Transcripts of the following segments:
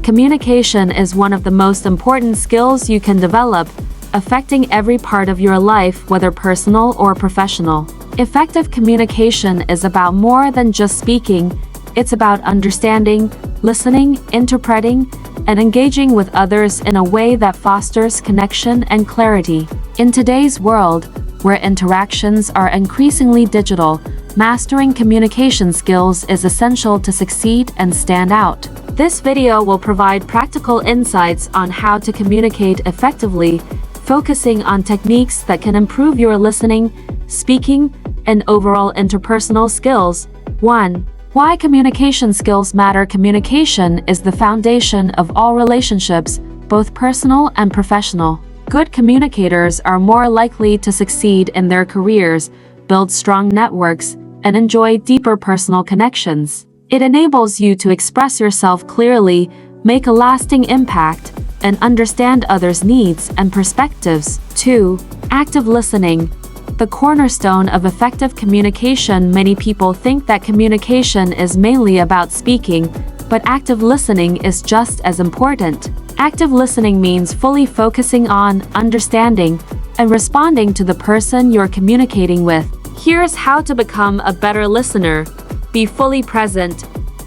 Communication is one of the most important skills you can develop, affecting every part of your life, whether personal or professional. Effective communication is about more than just speaking. It's about understanding, listening, interpreting, and engaging with others in a way that fosters connection and clarity. In today's world, where interactions are increasingly digital, mastering communication skills is essential to succeed and stand out. This video will provide practical insights on how to communicate effectively, focusing on techniques that can improve your listening, speaking, and overall interpersonal skills. 1. Why communication skills matter. Communication is the foundation of all relationships, both personal and professional. Good communicators are more likely to succeed in their careers, build strong networks, and enjoy deeper personal connections. It enables you to express yourself clearly, make a lasting impact, and understand others' needs and perspectives. 2. Active listening. The cornerstone of effective communication. Many people think that communication is mainly about speaking, but active listening is just as important. Active listening means fully focusing on, understanding, and responding to the person you're communicating with. Here's how to become a better listener. Be fully present.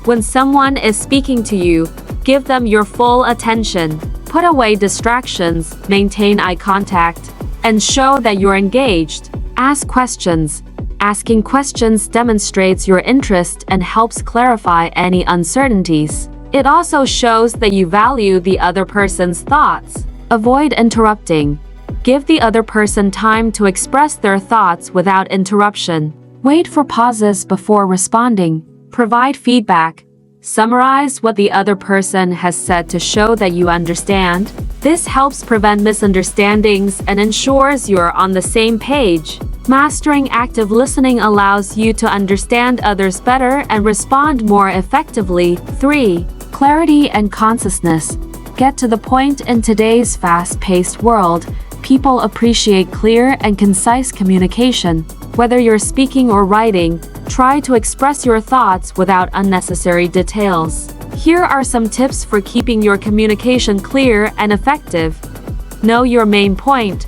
When someone is speaking to you, give them your full attention. Put away distractions, maintain eye contact, and show that you're engaged. Ask questions. Asking questions demonstrates your interest and helps clarify any uncertainties. It also shows that you value the other person's thoughts. Avoid interrupting. Give the other person time to express their thoughts without interruption. Wait for pauses before responding. Provide feedback. Summarize what the other person has said to show that you understand. This helps prevent misunderstandings and ensures you're on the same page. Mastering active listening allows you to understand others better and respond more effectively. 3. Clarity and conciseness. Get to the point. In today's fast-paced world, people appreciate clear and concise communication. Whether you're speaking or writing, try to express your thoughts without unnecessary details. Here are some tips for keeping your communication clear and effective. Know your main point.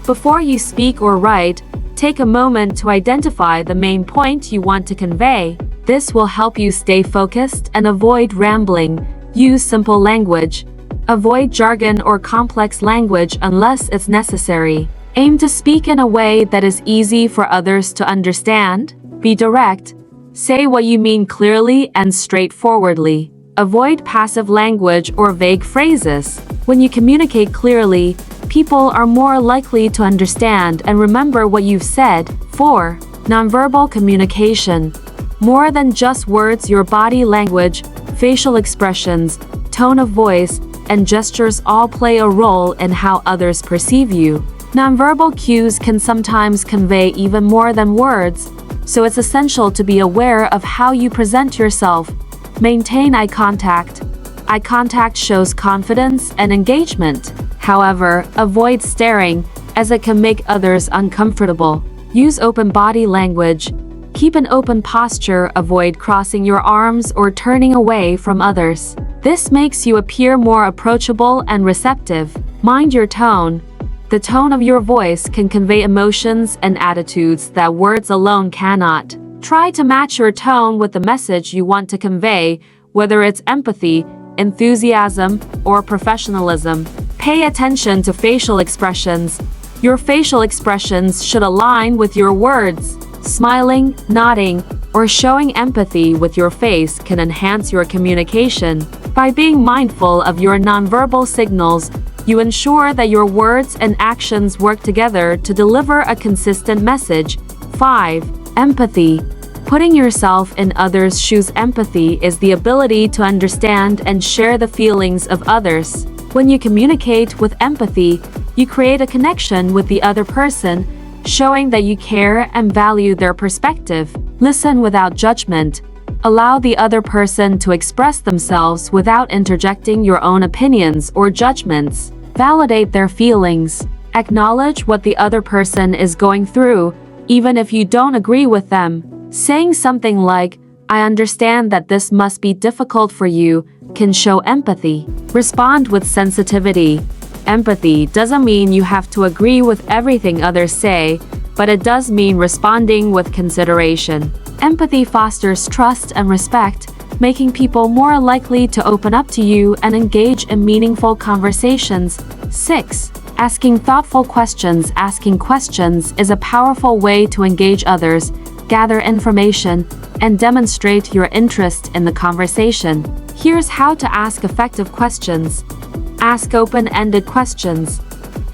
Before you speak or write, take a moment to identify the main point you want to convey. This will help you stay focused and avoid rambling. Use simple language. Avoid jargon or complex language unless it's necessary. Aim to speak in a way that is easy for others to understand. Be direct. Say what you mean clearly and straightforwardly. Avoid passive language or vague phrases. When you communicate clearly, people are more likely to understand and remember what you've said. 4. Nonverbal communication. More than just words, your body language, facial expressions, tone of voice, and gestures all play a role in how others perceive you. Nonverbal cues can sometimes convey even more than words, so it's essential to be aware of how you present yourself. Maintain eye contact. Eye contact shows confidence and engagement. However, avoid staring, as it can make others uncomfortable. Use open body language. Keep an open posture. Avoid crossing your arms or turning away from others. This makes you appear more approachable and receptive. Mind your tone. The tone of your voice can convey emotions and attitudes that words alone cannot. Try to match your tone with the message you want to convey, whether it's empathy, enthusiasm, or professionalism. Pay attention to facial expressions. Your facial expressions should align with your words. Smiling, nodding, or showing empathy with your face can enhance your communication. By being mindful of your nonverbal signals, you ensure that your words and actions work together to deliver a consistent message. 5. Empathy. Putting yourself in others' shoes. Empathy is the ability to understand and share the feelings of others. When you communicate with empathy, you create a connection with the other person, showing that you care and value their perspective. Listen without judgment. Allow the other person to express themselves without interjecting your own opinions or judgments. Validate their feelings. Acknowledge what the other person is going through, even if you don't agree with them. Saying something like, I understand that this must be difficult for you, can show empathy. Respond with sensitivity. Empathy doesn't mean you have to agree with everything others say, but it does mean responding with consideration. Empathy fosters trust and respect, making people more likely to open up to you and engage in meaningful conversations. 6. Asking thoughtful questions. Asking questions is a powerful way to engage others, gather information, and demonstrate your interest in the conversation. Here's how to ask effective questions. Ask open-ended questions.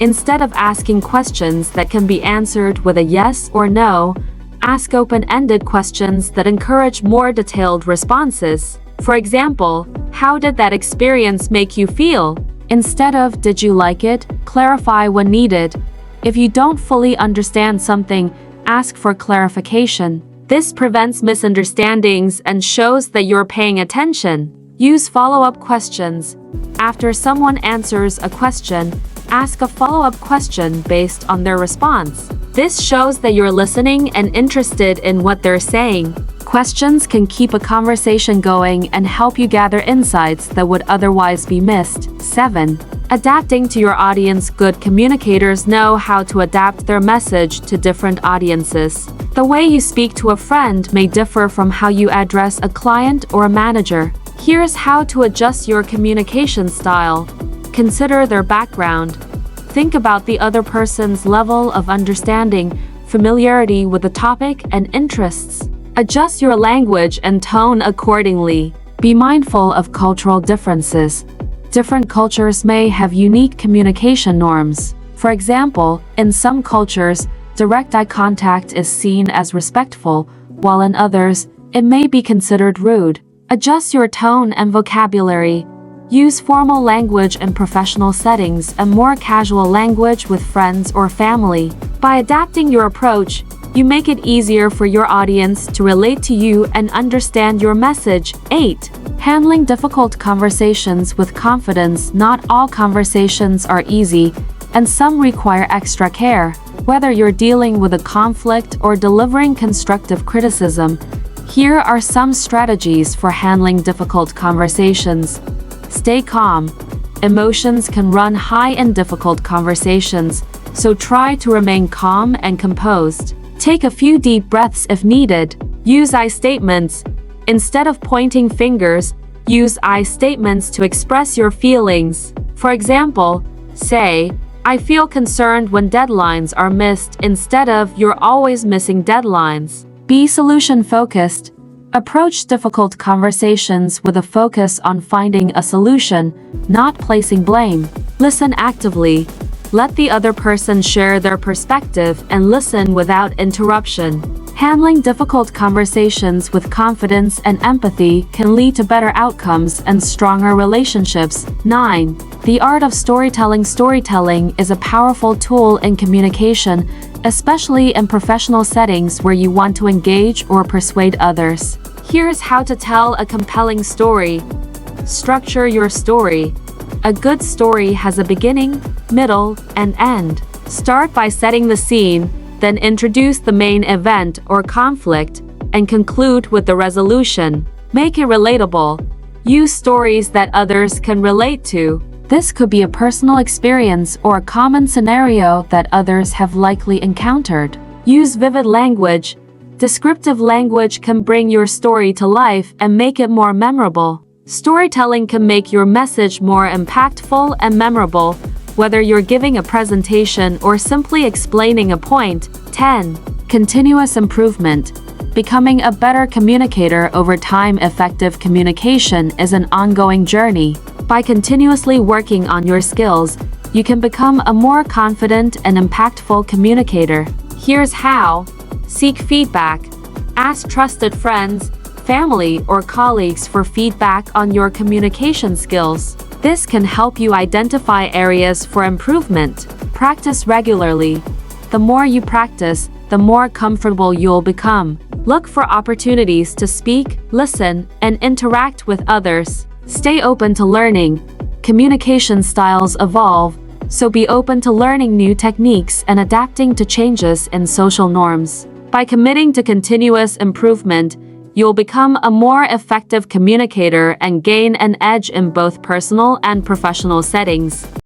Instead of asking questions that can be answered with a yes or no, ask open-ended questions that encourage more detailed responses. For example, how did that experience make you feel? Instead of did you like it, clarify when needed. If you don't fully understand something, ask for clarification. This prevents misunderstandings and shows that you're paying attention. Use follow-up questions. After someone answers a question, ask a follow-up question based on their response. This shows that you're listening and interested in what they're saying. Questions can keep a conversation going and help you gather insights that would otherwise be missed. 7. Adapting to your audience. Good communicators know how to adapt their message to different audiences. The way you speak to a friend may differ from how you address a client or a manager. Here's how to adjust your communication style. Consider their background. Think about the other person's level of understanding, familiarity with the topic, and interests. Adjust your language and tone accordingly. Be mindful of cultural differences. Different cultures may have unique communication norms. For example, in some cultures, direct eye contact is seen as respectful, while in others, it may be considered rude. Adjust your tone and vocabulary. Use formal language in professional settings and more casual language with friends or family. By adapting your approach, you make it easier for your audience to relate to you and understand your message. 8. Handling difficult conversations with confidence. Not all conversations are easy, and some require extra care. Whether you're dealing with a conflict or delivering constructive criticism, here are some strategies for handling difficult conversations. Stay calm. Emotions can run high in difficult conversations, so try to remain calm and composed. Take a few deep breaths if needed. Use I statements. Instead of pointing fingers, use I statements to express your feelings. For example, say, I feel concerned when deadlines are missed instead of you're always missing deadlines. Be solution-focused. Approach difficult conversations with a focus on finding a solution, not placing blame. Listen actively. Let the other person share their perspective and listen without interruption. Handling difficult conversations with confidence and empathy can lead to better outcomes and stronger relationships. 9. The art of storytelling. Storytelling is a powerful tool in communication, especially in professional settings where you want to engage or persuade others. Here's how to tell a compelling story. Structure your story. A good story has a beginning, middle, and end. Start by setting the scene, then introduce the main event or conflict, and conclude with the resolution. Make it relatable. Use stories that others can relate to. This could be a personal experience or a common scenario that others have likely encountered. Use vivid language. Descriptive language can bring your story to life and make it more memorable. Storytelling can make your message more impactful and memorable, whether you're giving a presentation or simply explaining a point. 10. Continuous improvement. Becoming a better communicator over time. Effective communication is an ongoing journey. By continuously working on your skills, you can become a more confident and impactful communicator. Here's how. Seek feedback. Ask trusted friends, family, or colleagues for feedback on your communication skills. This can help you identify areas for improvement. Practice regularly. The more you practice, the more comfortable you'll become. Look for opportunities to speak, listen, and interact with others. Stay open to learning. Communication styles evolve, so be open to learning new techniques and adapting to changes in social norms. By committing to continuous improvement, you'll become a more effective communicator and gain an edge in both personal and professional settings.